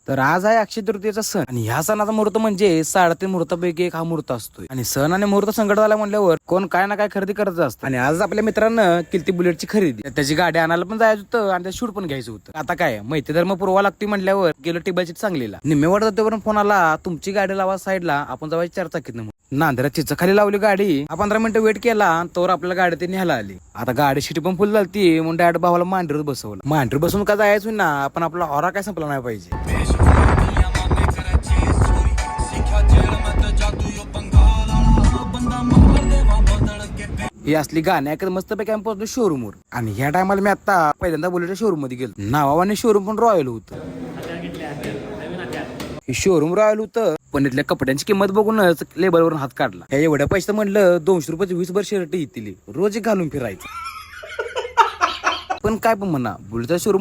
तर आज आहे अक्षय तृतीयेचा सण आणि ह्या सणाचा मुहूर्त म्हणजे 3.5 मुहूर्तापैकी एक हा मुहूर्त असतोय. आणि सण आणि मुहूर्त संकट झाला म्हणल्यावर कोण काय ना काय खरेदी करत असतं. आणि आज आपल्या मित्रांनं केली बुलेटची खरेदी. त्याची गाडी आणायला पण जायचं होतं आणि त्या शूट पण घ्यायचं होतं. आता काय मैत्री धर्म पुरवा लागते म्हटल्यावर गेलो टिबाची चांगलीला. निम्मेवाड जातेवरून फोन आला, तुमची गाडी लावा साईडला, आपण जाऊ 4 चाकीतनं. नांदरा चिचखाली लावली गाडी. 15 मिनिटं वेट केला तर आपल्याला गाडी ते न्यायला आली. आता गाडी शिटी पण फुल झाली म्हणून डायरेक्ट भावाला मांडीवर बसवलं. मांडीवर बसून का जायचं ना, आपण आपला ऑरा काय संपला नाही पाहिजे. ही असली गाणी ऐकत मस्तपैकी आम्ही पोहोचलो शोरूमवर. आणि ह्या टायमाला मी आता पहिल्यांदा बुलेटच्या शोरूम मध्ये गेलो. नावाने शोरूम पण रॉयल होतं. हे शोरूम रॉयल होतं पण इथल्या कपड्यांची किंमत बघूनच लेबलवरून हात काढला. ह्या एवढ्या पैसे म्हणलं 200 रुपयाचे 20 भर शर्ट येतील, रोज घालून फिरायचं. पण काय पण म्हणा, बुलेटचा शोरूम